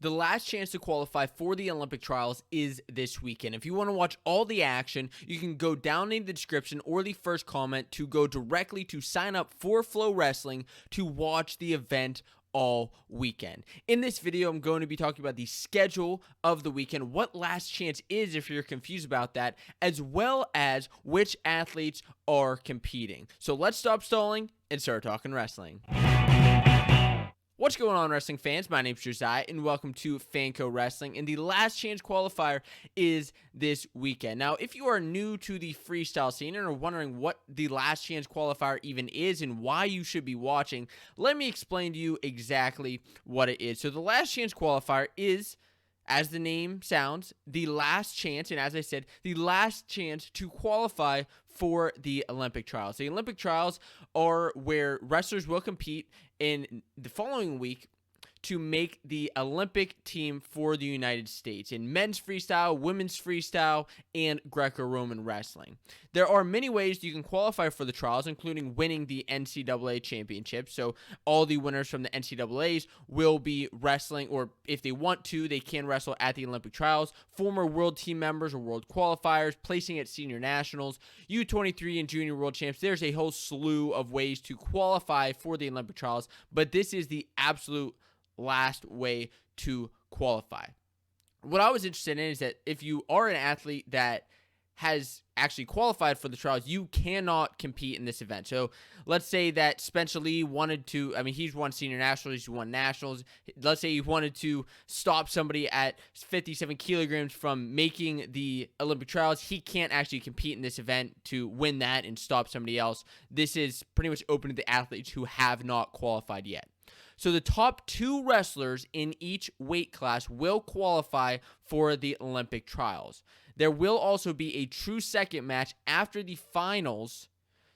The last chance to qualify for the Olympic trials is this weekend. If you want to watch all the action, you can go down in the description or the first comment to go directly to sign up for Flow Wrestling to watch the event all weekend. In this video, I'm going to be talking about the schedule of the weekend, what last chance is if you're confused about that, as well as which athletes are competing. So let's stop stalling and start talking wrestling. What's going on, wrestling fans? My name's Josiah, and welcome to Fanco Wrestling. And the last chance qualifier is this weekend. Now, if you are new to the freestyle scene and are wondering what the last chance qualifier even is and why you should be watching, let me explain to you exactly what it is. So the last chance qualifier is, as the name sounds, the last chance, and as I said, the last chance to qualify for the Olympic trials. The Olympic trials are where wrestlers will compete in the following week to make the Olympic team for the United States in men's freestyle, women's freestyle, and Greco-Roman wrestling. There are many ways you can qualify for the trials, including winning the NCAA championship. So all the winners from the NCAAs will be wrestling, or if they want to, they can wrestle at the Olympic trials. Former world team members or world qualifiers, placing at senior nationals, U23 and junior world champs. There's a whole slew of ways to qualify for the Olympic trials, but this is the absolute last way to qualify. What I was interested in is that if you are an athlete that has actually qualified for the trials, you cannot compete in this event. So let's say that Spencer Lee wanted to, he's won senior nationals, he's won nationals. Let's say he wanted to stop somebody at 57 kilograms from making the Olympic trials. He can't actually compete in this event to win that and stop somebody else. This is pretty much open to the athletes who have not qualified yet. So the top two wrestlers in each weight class will qualify for the Olympic trials. There will also be a true second match after the finals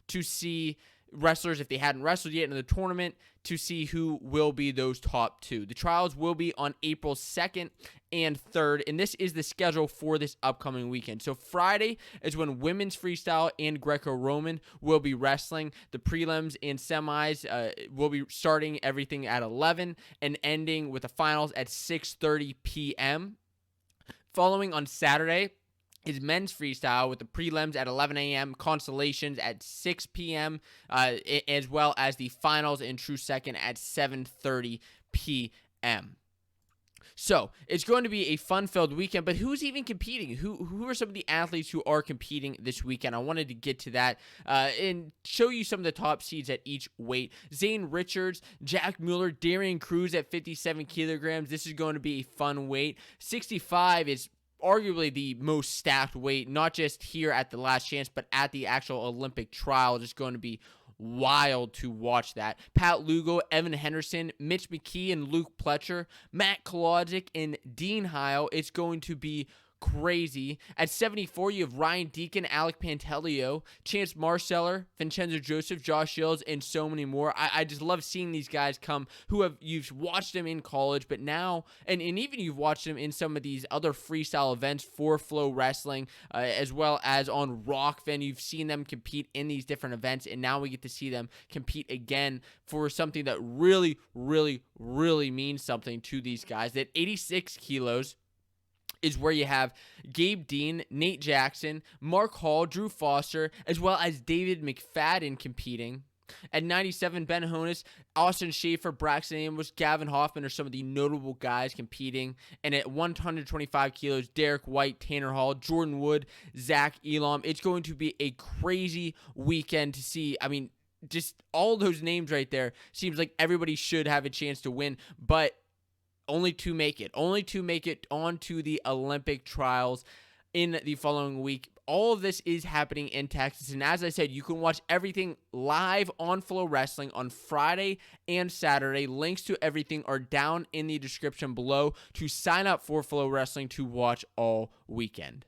to see wrestlers, if they hadn't wrestled yet in the tournament, to see who will be those top two. The trials will be on April 2nd and 3rd, and this is the schedule for this upcoming weekend. So Friday is when women's freestyle and Greco-Roman will be wrestling. The prelims and semis will be starting everything at 11 and ending with the finals at 6:30 p.m. Following on Saturday is men's freestyle with the prelims at 11 a.m., constellations at 6 p.m., as well as the finals in true second at 7:30 p.m. So it's going to be a fun-filled weekend, but who's even competing? Who are some of the athletes who are competing this weekend? I wanted to get to that and show you some of the top seeds at each weight. Zane Richards, Jack Mueller, Darian Cruz at 57 kilograms. This is going to be a fun weight. 65 is arguably the most stacked weight, not just here at the last chance, but at the actual Olympic trial. It's going to be wild to watch that. Pat Lugo, Evan Henderson, Mitch McKee, and Luke Pletcher, Matt Kolodzik, and Dean Heil. It's going to be crazy. At 74, you have Ryan Deacon, Alec Pantelio, Chance Marceller, Vincenzo Joseph, Josh Shields, and so many more. I just love seeing these guys come you've watched them in college, but now, and even you've watched them in some of these other freestyle events for Flow Wrestling, as well as on Rockfin. You've seen them compete in these different events, and now we get to see them compete again for something that really, really, really means something to these guys. At 86 kilos, is where you have Gabe Dean, Nate Jackson, Mark Hall, Drew Foster, as well as David McFadden competing. At 97, Ben Honus, Austin Schaefer, Braxton Amos, Gavin Hoffman are some of the notable guys competing. And at 125 kilos, Derek White, Tanner Hall, Jordan Wood, Zach Elam. It's going to be a crazy weekend to see. Just all those names right there. Seems like everybody should have a chance to win, but only to make it onto the Olympic trials in the following week. All of this is happening in Texas, and as I said, you can watch everything live on Flow Wrestling on Friday and Saturday. Links to everything are down in the description below to sign up for Flow Wrestling to watch all weekend.